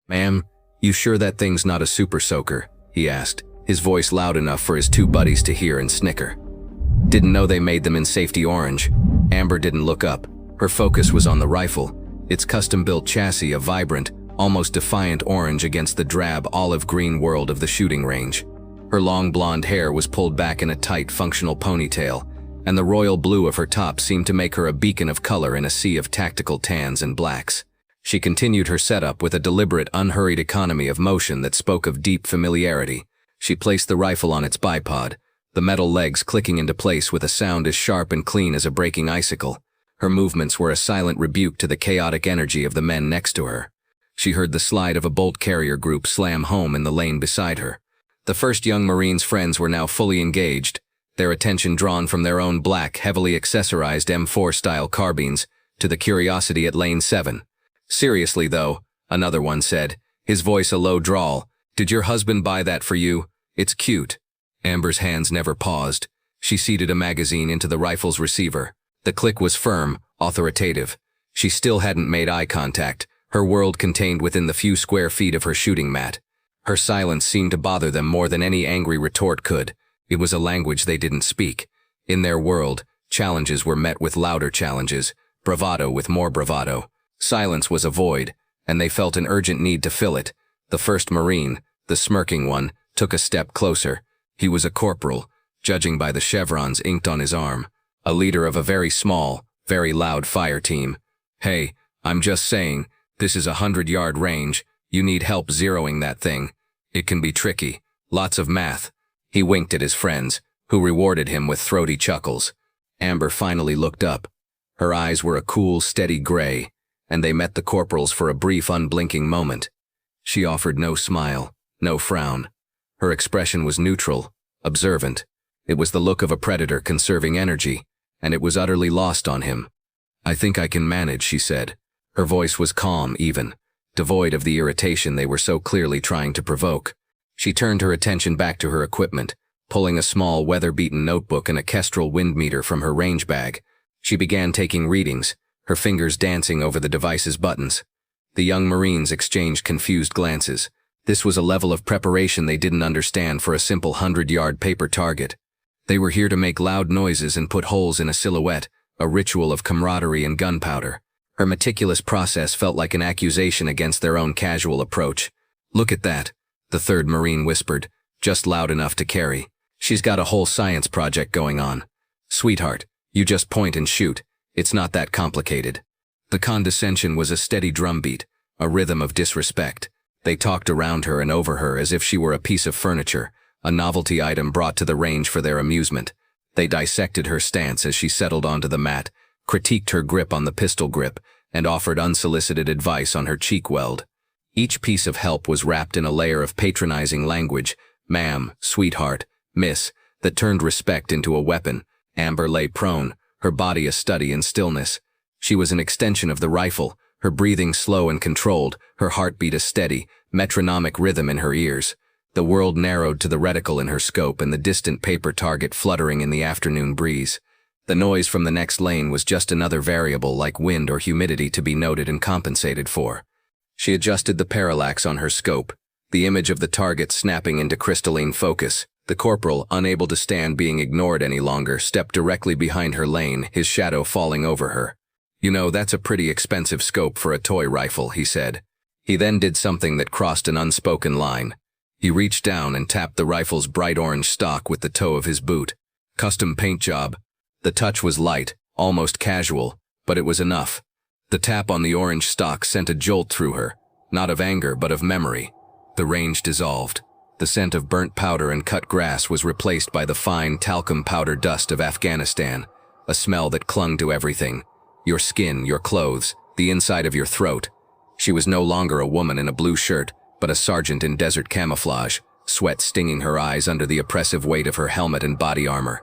"Ma'am, you sure that thing's not a super soaker?" he asked, his voice loud enough for his two buddies to hear and snicker. "Didn't know they made them in safety orange." Amber didn't look up. Her focus was on the rifle, its custom-built chassis a vibrant, almost defiant orange against the drab olive-green world of the shooting range. Her long blonde hair was pulled back in a tight, functional ponytail, and the royal blue of her top seemed to make her a beacon of color in a sea of tactical tans and blacks. She continued her setup with a deliberate, unhurried economy of motion that spoke of deep familiarity. She placed the rifle on its bipod, the metal legs clicking into place with a sound as sharp and clean as a breaking icicle. Her movements were a silent rebuke to the chaotic energy of the men next to her. She heard the slide of a bolt carrier group slam home in the lane beside her. The first young Marine's friends were now fully engaged, their attention drawn from their own black, heavily accessorized M4-style carbines to the curiosity at Lane 7. "Seriously, though," another one said, his voice a low drawl, "did your husband buy that for you? It's cute." Amber's hands never paused. She seated a magazine into the rifle's receiver. The click was firm, authoritative. She still hadn't made eye contact, her world contained within the few square feet of her shooting mat. Her silence seemed to bother them more than any angry retort could. It was a language they didn't speak. In their world, challenges were met with louder challenges, bravado with more bravado. Silence was a void, and they felt an urgent need to fill it. The first Marine, the smirking one, took a step closer. He was a corporal, judging by the chevrons inked on his arm, a leader of a very small, very loud fire team. "Hey, I'm just saying, this is a 100-yard range. You need help zeroing that thing. It can be tricky. Lots of math." He winked at his friends, who rewarded him with throaty chuckles. Amber finally looked up. Her eyes were a cool, steady gray, and they met the corporal's for a brief, unblinking moment. She offered no smile, no frown. Her expression was neutral, observant. It was the look of a predator conserving energy, and it was utterly lost on him. "I think I can manage," she said. Her voice was calm, even, devoid of the irritation they were so clearly trying to provoke. She turned her attention back to her equipment, pulling a small, weather-beaten notebook and a Kestrel wind meter from her range bag. She began taking readings, her fingers dancing over the device's buttons. The young Marines exchanged confused glances. This was a level of preparation they didn't understand for a simple 100-yard paper target. They were here to make loud noises and put holes in a silhouette, a ritual of camaraderie and gunpowder. Her meticulous process felt like an accusation against their own casual approach. "Look at that," the third Marine whispered, just loud enough to carry. "She's got a whole science project going on. Sweetheart, you just point and shoot. It's not that complicated." The condescension was a steady drumbeat, a rhythm of disrespect. They talked around her and over her as if she were a piece of furniture, a novelty item brought to the range for their amusement. They dissected her stance as she settled onto the mat, critiqued her grip on the pistol grip, and offered unsolicited advice on her cheek weld. Each piece of help was wrapped in a layer of patronizing language, "ma'am," "sweetheart," "miss," that turned respect into a weapon. Amber lay prone, her body a study in stillness. She was an extension of the rifle, her breathing slow and controlled, her heartbeat a steady, metronomic rhythm in her ears. The world narrowed to the reticle in her scope and the distant paper target fluttering in the afternoon breeze. The noise from the next lane was just another variable like wind or humidity to be noted and compensated for. She adjusted the parallax on her scope, the image of the target snapping into crystalline focus. The corporal, unable to stand being ignored any longer, stepped directly behind her lane, his shadow falling over her. "You know, that's a pretty expensive scope for a toy rifle," he said. He then did something that crossed an unspoken line. He reached down and tapped the rifle's bright orange stock with the toe of his boot. "Custom paint job." The touch was light, almost casual, but it was enough. The tap on the orange stock sent a jolt through her, not of anger but of memory. The range dissolved. The scent of burnt powder and cut grass was replaced by the fine talcum powder dust of Afghanistan, a smell that clung to everything. Your skin, your clothes, the inside of your throat. She was no longer a woman in a blue shirt, but a sergeant in desert camouflage, sweat stinging her eyes under the oppressive weight of her helmet and body armor.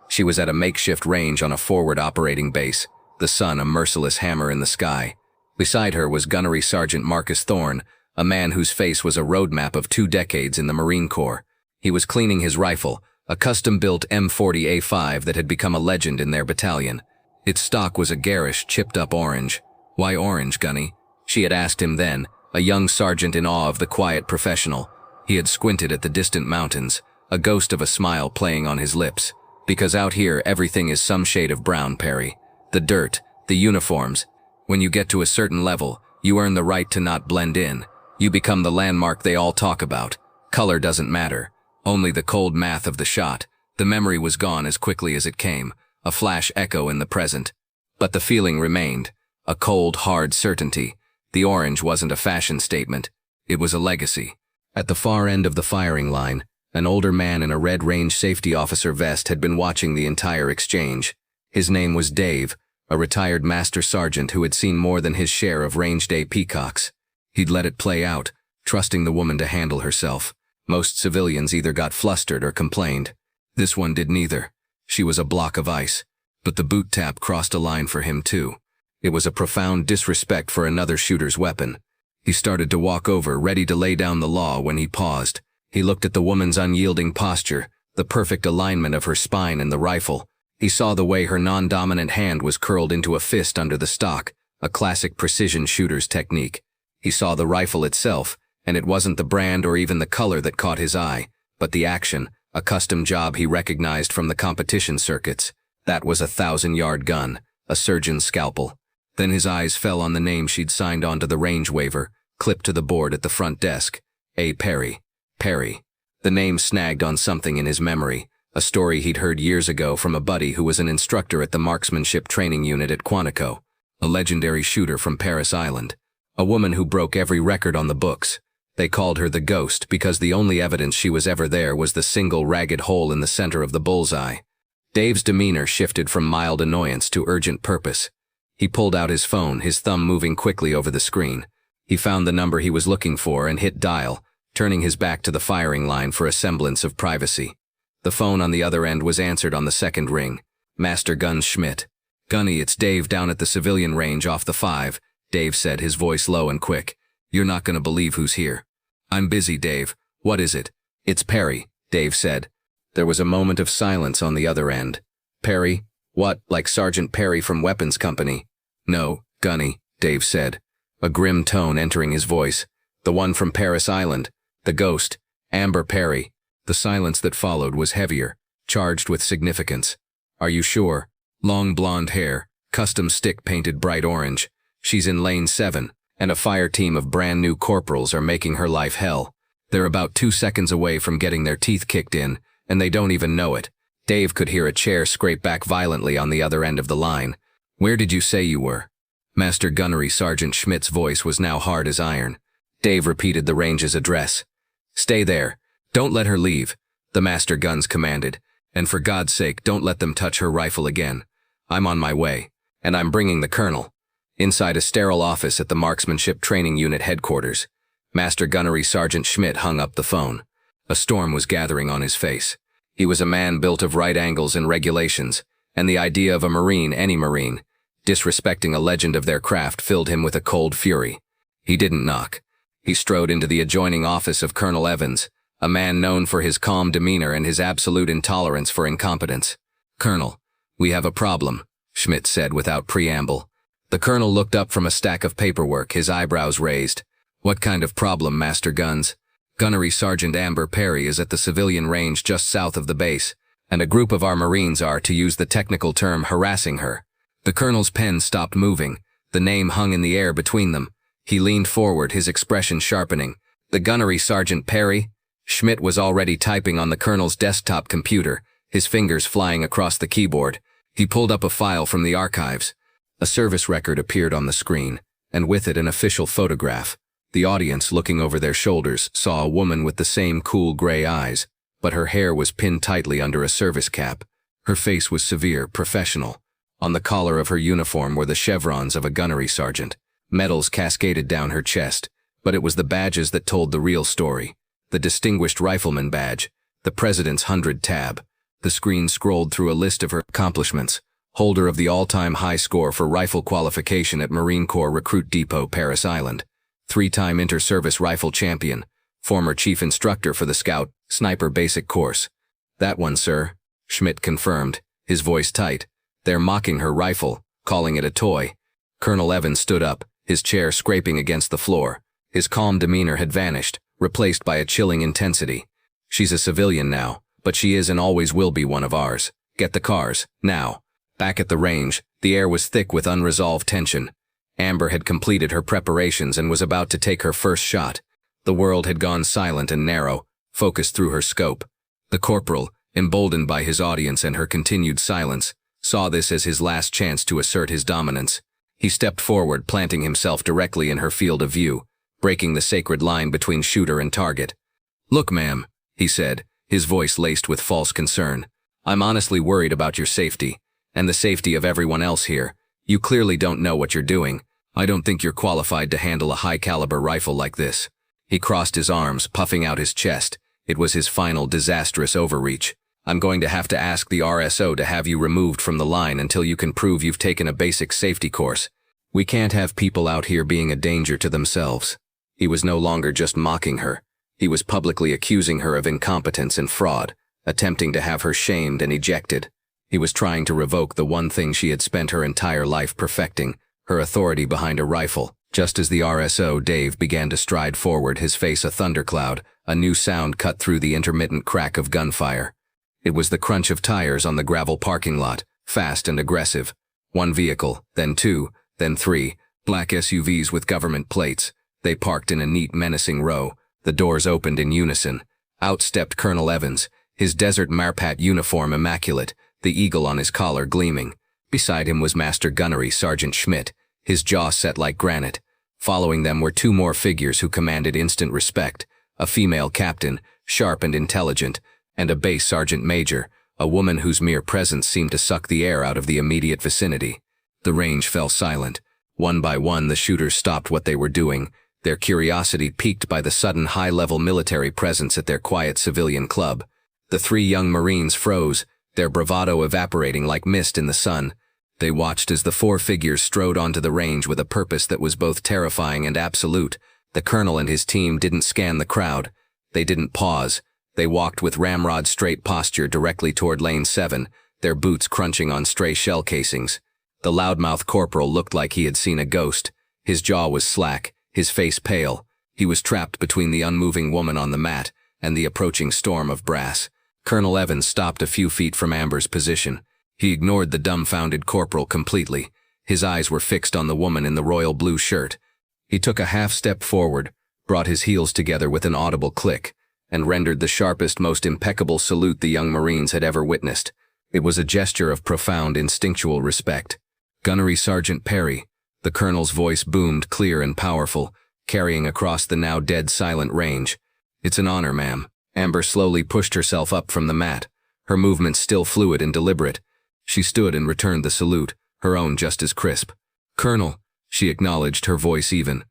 She was at a makeshift range on a forward operating base, the sun a merciless hammer in the sky. Beside her was Gunnery Sergeant Marcus Thorne, a man whose face was a roadmap of 2 decades in the Marine Corps. He was cleaning his rifle, a custom-built M40A5 that had become a legend in their battalion. Its stock was a garish, chipped-up orange. "Why orange, Gunny?" she had asked him then, a young sergeant in awe of the quiet professional. He had squinted at the distant mountains, a ghost of a smile playing on his lips. Because out here, everything is some shade of brown, Perry. The dirt, the uniforms. When you get to a certain level, you earn the right to not blend in. You become the landmark they all talk about. Color doesn't matter. Only the cold math of the shot. The memory was gone as quickly as it came, a flash echo in the present. But the feeling remained, a cold, hard certainty. The orange wasn't a fashion statement. It was a legacy. At the far end of the firing line, an older man in a red range safety officer vest had been watching the entire exchange. His name was Dave, a retired master sergeant who had seen more than his share of range day peacocks. He'd let it play out, trusting the woman to handle herself. Most civilians either got flustered or complained. This one did neither. She was a block of ice. But the boot tap crossed a line for him too. It was a profound disrespect for another shooter's weapon. He started to walk over, ready to lay down the law, when he paused. He looked at the woman's unyielding posture, the perfect alignment of her spine and the rifle. He saw the way her non-dominant hand was curled into a fist under the stock, a classic precision shooter's technique. He saw the rifle itself, and it wasn't the brand or even the color that caught his eye, but the action, a custom job he recognized from the competition circuits. That was a 1,000-yard gun, a surgeon's scalpel. Then his eyes fell on the name she'd signed onto the range waiver, clipped to the board at the front desk. A. Perry. Perry. The name snagged on something in his memory, a story he'd heard years ago from a buddy who was an instructor at the Marksmanship training unit at Quantico, a legendary shooter from Paris Island, a woman who broke every record on the books. They called her the Ghost because the only evidence she was ever there was the single ragged hole in the center of the bullseye. Dave's demeanor shifted from mild annoyance to urgent purpose. He pulled out his phone, his thumb moving quickly over the screen. He found the number he was looking for and hit dial, turning his back to the firing line for a semblance of privacy. The phone on the other end was answered on the second ring. Master Guns Schmidt. "Gunny, it's Dave down at the civilian range off the 5, Dave said, his voice low and quick. "You're not gonna believe who's here." "I'm busy, Dave. What is it?" "It's Perry," Dave said. There was a moment of silence on the other end. "Perry? What, like Sergeant Perry from Weapons Company?" "No, Gunny," Dave said, a grim tone entering his voice. "The one from Paris Island. The Ghost. Amber Perry." The silence that followed was heavier, charged with significance. "Are you sure? Long blonde hair, custom stick painted bright orange. She's in lane 7, and a fire team of brand new corporals are making her life hell. They're about 2 seconds away from getting their teeth kicked in, and they don't even know it." Dave could hear a chair scrape back violently on the other end of the line. "Where did you say you were?" Master Gunnery Sergeant Schmidt's voice was now hard as iron. Dave repeated the range's address. "Stay there. Don't let her leave," the Master Guns commanded. "And for God's sake, don't let them touch her rifle again. I'm on my way, and I'm bringing the colonel." Inside a sterile office at the Marksmanship Training Unit headquarters, Master Gunnery Sergeant Schmidt hung up the phone. A storm was gathering on his face. He was a man built of right angles and regulations, and the idea of a Marine, any Marine, disrespecting a legend of their craft filled him with a cold fury. He didn't knock. He strode into the adjoining office of Colonel Evans, a man known for his calm demeanor and his absolute intolerance for incompetence. "Colonel, we have a problem," Schmidt said without preamble. The colonel looked up from a stack of paperwork, his eyebrows raised. "What kind of problem, Master Guns?" "Gunnery Sergeant Amber Perry is at the civilian range just south of the base, and a group of our Marines are, to use the technical term, harassing her." The colonel's pen stopped moving. The name hung in the air between them. He leaned forward, his expression sharpening. "The Gunnery Sergeant Perry?" Schmidt was already typing on the colonel's desktop computer, his fingers flying across the keyboard. He pulled up a file from the archives. A service record appeared on the screen, and with it an official photograph. The audience, looking over their shoulders, saw a woman with the same cool gray eyes, but her hair was pinned tightly under a service cap. Her face was severe, professional. On the collar of her uniform were the chevrons of a gunnery sergeant. Medals cascaded down her chest, but it was the badges that told the real story. The Distinguished Rifleman Badge, the President's 100 tab. The screen scrolled through a list of her accomplishments. Holder of the all-time high score for rifle qualification at Marine Corps Recruit Depot, Paris Island. 3-time inter-service rifle champion. Former chief instructor for the Scout Sniper Basic Course. "That one, sir," Schmidt confirmed, his voice tight. "They're mocking her rifle, calling it a toy." Colonel Evans stood up, his chair scraping against the floor. His calm demeanor had vanished, replaced by a chilling intensity. "She's a civilian now, but she is and always will be one of ours. Get the cars, now." Back at the range, the air was thick with unresolved tension. Amber had completed her preparations and was about to take her first shot. The world had gone silent and narrow, focused through her scope. The corporal, emboldened by his audience and her continued silence, saw this as his last chance to assert his dominance. He stepped forward, planting himself directly in her field of view, breaking the sacred line between shooter and target. "Look, ma'am," he said, his voice laced with false concern. "I'm honestly worried about your safety, and the safety of everyone else here. You clearly don't know what you're doing. I don't think you're qualified to handle a high-caliber rifle like this." He crossed his arms, puffing out his chest. It was his final disastrous overreach. "I'm going to have to ask the RSO to have you removed from the line until you can prove you've taken a basic safety course. We can't have people out here being a danger to themselves." He was no longer just mocking her. He was publicly accusing her of incompetence and fraud, attempting to have her shamed and ejected. He was trying to revoke the one thing she had spent her entire life perfecting, her authority behind a rifle. Just as the RSO, Dave, began to stride forward, his face a thundercloud, a new sound cut through the intermittent crack of gunfire. It was the crunch of tires on the gravel parking lot, fast and aggressive. One vehicle, then two, then three, black SUVs with government plates. They parked in a neat, menacing row. The doors opened in unison. Out stepped Colonel Evans, his Desert Marpat uniform immaculate, the eagle on his collar gleaming. Beside him was Master Gunnery Sergeant Schmidt, his jaw set like granite. Following them were two more figures who commanded instant respect, a female captain, sharp and intelligent, and a base sergeant major, a woman whose mere presence seemed to suck the air out of the immediate vicinity. The range fell silent. One by one the shooters stopped what they were doing, their curiosity piqued by the sudden high-level military presence at their quiet civilian club. The three young Marines froze, their bravado evaporating like mist in the sun. They watched as the four figures strode onto the range with a purpose that was both terrifying and absolute. The colonel and his team didn't scan the crowd. They didn't pause. They walked with ramrod-straight posture directly toward Lane 7, their boots crunching on stray shell casings. The loudmouth corporal looked like he had seen a ghost. His jaw was slack, his face pale. He was trapped between the unmoving woman on the mat and the approaching storm of brass. Colonel Evans stopped a few feet from Amber's position. He ignored the dumbfounded corporal completely. His eyes were fixed on the woman in the royal blue shirt. He took a half-step forward, brought his heels together with an audible click, and rendered the sharpest, most impeccable salute the young Marines had ever witnessed. It was a gesture of profound instinctual respect. "Gunnery Sergeant Perry," the colonel's voice boomed clear and powerful, carrying across the now dead silent range. "It's an honor, ma'am." Amber slowly pushed herself up from the mat, her movements still fluid and deliberate. She stood and returned the salute, her own just as crisp. "Colonel," she acknowledged, her voice even.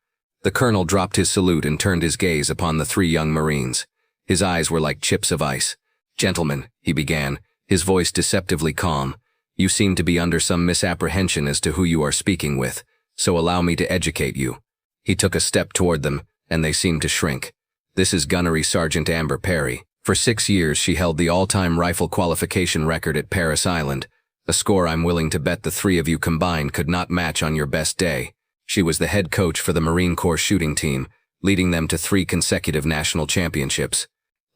The colonel dropped his salute and turned his gaze upon the three young Marines. His eyes were like chips of ice. "Gentlemen," he began, his voice deceptively calm, "you seem to be under some misapprehension as to who you are speaking with, so allow me to educate you." He took a step toward them, and they seemed to shrink. "This is Gunnery Sergeant Amber Perry. For 6 years she held the all-time rifle qualification record at Paris Island, a score I'm willing to bet the three of you combined could not match on your best day. She was the head coach for the Marine Corps shooting team, leading them to 3 consecutive national championships.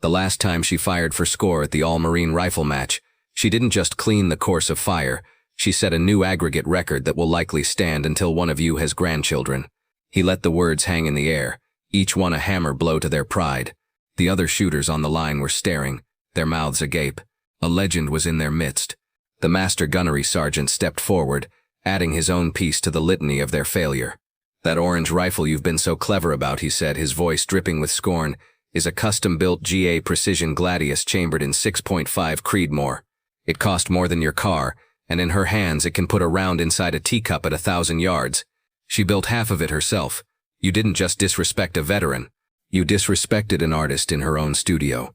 The last time she fired for score at the All-Marine Rifle match, she didn't just clean the course of fire, she set a new aggregate record that will likely stand until one of you has grandchildren. He let the words hang in the air, each one a hammer blow to their pride. The other shooters on the line were staring, their mouths agape. A legend was in their midst. The Master Gunnery Sergeant stepped forward, adding his own piece to the litany of their failure. "That orange rifle you've been so clever about," he said, his voice dripping with scorn, "is a custom-built GA Precision Gladius chambered in 6.5 Creedmoor. It cost more than your car, and in her hands it can put a round inside a teacup at 1,000 yards. She built half of it herself. You didn't just disrespect a veteran. You disrespected an artist in her own studio."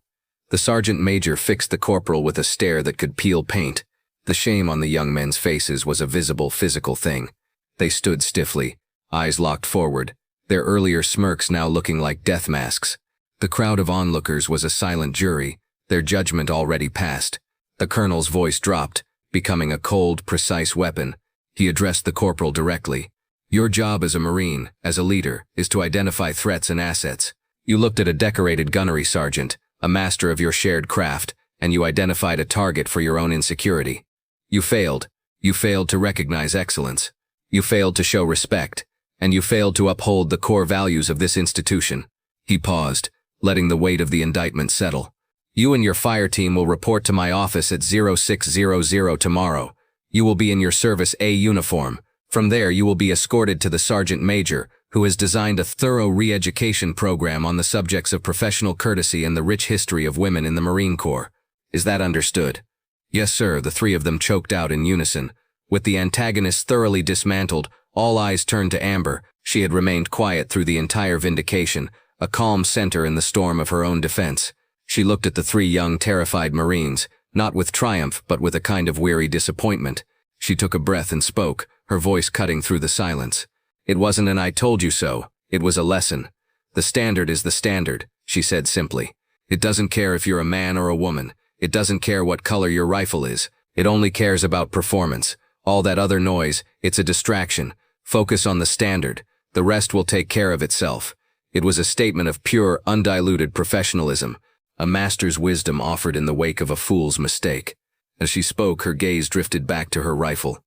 The sergeant major fixed the corporal with a stare that could peel paint. The shame on the young men's faces was a visible physical thing. They stood stiffly, eyes locked forward, their earlier smirks now looking like death masks. The crowd of onlookers was a silent jury, their judgment already passed. The colonel's voice dropped, becoming a cold, precise weapon. He addressed the corporal directly. Your job as a Marine, as a leader, is to identify threats and assets. You looked at a decorated gunnery sergeant, a master of your shared craft, and you identified a target for your own insecurity. You failed. You failed to recognize excellence. You failed to show respect. And you failed to uphold the core values of this institution. He paused, letting the weight of the indictment settle. You and your fire team will report to my office at 0600 tomorrow. You will be in your Service A uniform. From there you will be escorted to the Sergeant Major, who has designed a thorough re-education program on the subjects of professional courtesy and the rich history of women in the Marine Corps. Is that understood? Yes, sir, the three of them choked out in unison. With the antagonist thoroughly dismantled, all eyes turned to Amber. She had remained quiet through the entire vindication, a calm center in the storm of her own defense. She looked at the three young, terrified Marines, not with triumph but with a kind of weary disappointment. She took a breath and spoke, her voice cutting through the silence. It wasn't an "I told you so," it was a lesson. The standard is the standard, she said simply. It doesn't care if you're a man or a woman. It doesn't care what color your rifle is. It only cares about performance. All that other noise, it's a distraction. Focus on the standard. The rest will take care of itself. It was a statement of pure, undiluted professionalism, a master's wisdom offered in the wake of a fool's mistake. As she spoke, her gaze drifted back to her rifle.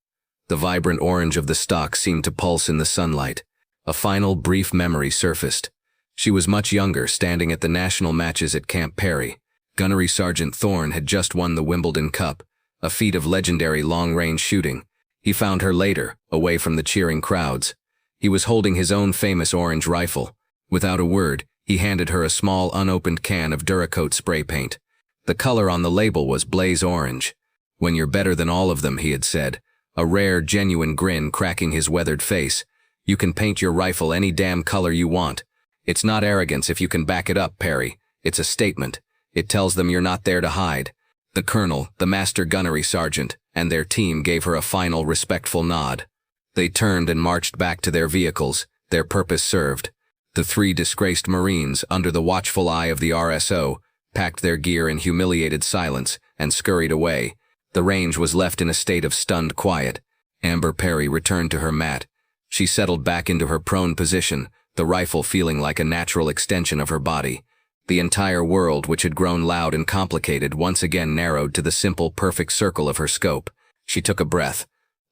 The vibrant orange of the stock seemed to pulse in the sunlight. A final, brief memory surfaced. She was much younger, standing at the national matches at Camp Perry. Gunnery Sergeant Thorne had just won the Wimbledon Cup, a feat of legendary long-range shooting. He found her later, away from the cheering crowds. He was holding his own famous orange rifle. Without a word, he handed her a small unopened can of Duracoat spray paint. The color on the label was blaze orange. "When you're better than all of them," he had said, a rare, genuine grin cracking his weathered face. "You can paint your rifle any damn color you want. It's not arrogance if you can back it up, Perry. It's a statement. It tells them you're not there to hide." The colonel, the master gunnery sergeant, and their team gave her a final respectful nod. They turned and marched back to their vehicles, their purpose served. The three disgraced Marines, under the watchful eye of the RSO, packed their gear in humiliated silence and scurried away. The range was left in a state of stunned quiet. Amber Perry returned to her mat. She settled back into her prone position, the rifle feeling like a natural extension of her body. The entire world, which had grown loud and complicated, once again narrowed to the simple, perfect circle of her scope. She took a breath,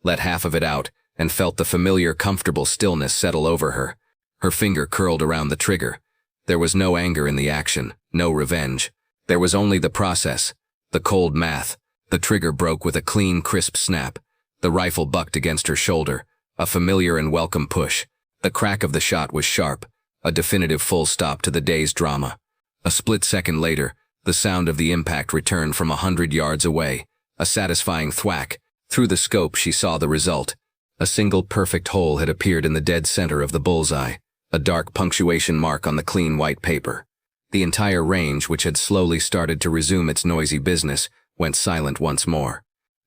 let half of it out, and felt the familiar, comfortable stillness settle over her. Her finger curled around the trigger. There was no anger in the action, no revenge. There was only the process, the cold math. The trigger broke with a clean, crisp snap. The rifle bucked against her shoulder, a familiar and welcome push. The crack of the shot was sharp, a definitive full stop to the day's drama. A split second later, the sound of the impact returned from 100 yards away, a satisfying thwack. Through the scope she saw the result. A single perfect hole had appeared in the dead center of the bullseye, a dark punctuation mark on the clean white paper. The entire range, which had slowly started to resume its noisy business, went silent once more.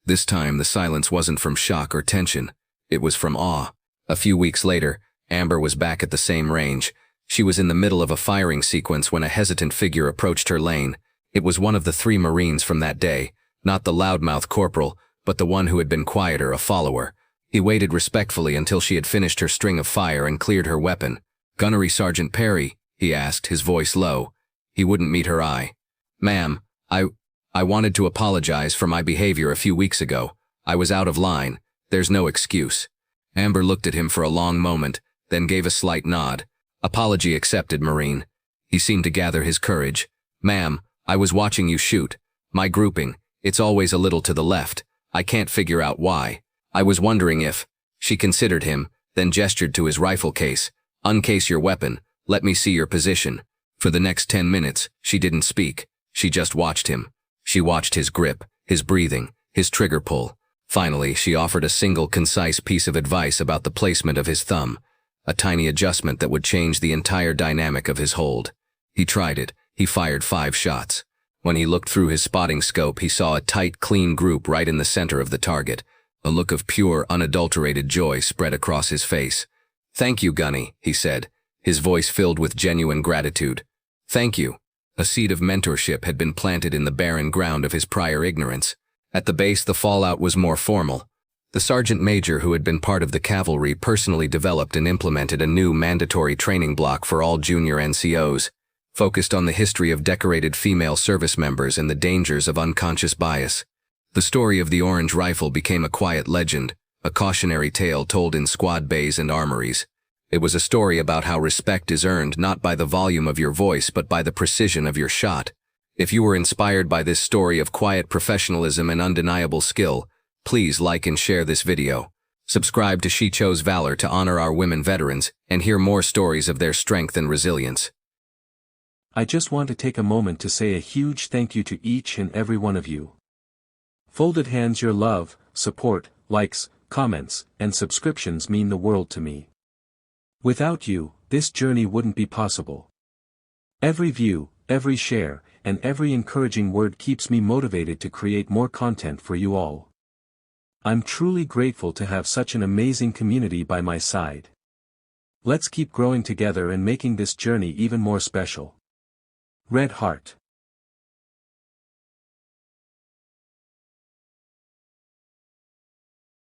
This time the silence wasn't from shock or tension, it was from awe. A few weeks later, Amber was back at the same range. She was in the middle of a firing sequence when a hesitant figure approached her lane. It was one of the three Marines from that day, not the loudmouth corporal, but the one who had been quieter, a follower. He waited respectfully until she had finished her string of fire and cleared her weapon. "Gunnery Sergeant Perry?" he asked, his voice low. He wouldn't meet her eye. "Ma'am, I wanted to apologize for my behavior a few weeks ago. I was out of line. There's no excuse." Amber looked at him for a long moment, then gave a slight nod. "Apology accepted, Marine." He seemed to gather his courage. "Ma'am, I was watching you shoot. My grouping, it's always a little to the left. I can't figure out why. I was wondering if—" She considered him, then gestured to his rifle case. "Uncase your weapon. Let me see your position." For the next 10 minutes, she didn't speak. She just watched him. She watched his grip, his breathing, his trigger pull. Finally, she offered a single concise piece of advice about the placement of his thumb, a tiny adjustment that would change the entire dynamic of his hold. He tried it. He fired 5 shots. When he looked through his spotting scope, he saw a tight, clean group right in the center of the target. A look of pure, unadulterated joy spread across his face. "Thank you, Gunny," he said, his voice filled with genuine gratitude. "Thank you." A seed of mentorship had been planted in the barren ground of his prior ignorance. At the base, the fallout was more formal. The sergeant major who had been part of the cavalry personally developed and implemented a new mandatory training block for all junior NCOs, focused on the history of decorated female service members and the dangers of unconscious bias. The story of the orange rifle became a quiet legend, a cautionary tale told in squad bays and armories. It was a story about how respect is earned not by the volume of your voice but by the precision of your shot. If you were inspired by this story of quiet professionalism and undeniable skill, please like and share this video. Subscribe to She Chose Valor to honor our women veterans and hear more stories of their strength and resilience. I just want to take a moment to say a huge thank you to each and every one of you. Folded hands, your love, support, likes, comments, and subscriptions mean the world to me. Without you, this journey wouldn't be possible. Every view, every share, and every encouraging word keeps me motivated to create more content for you all. I'm truly grateful to have such an amazing community by my side. Let's keep growing together and making this journey even more special. Red Heart.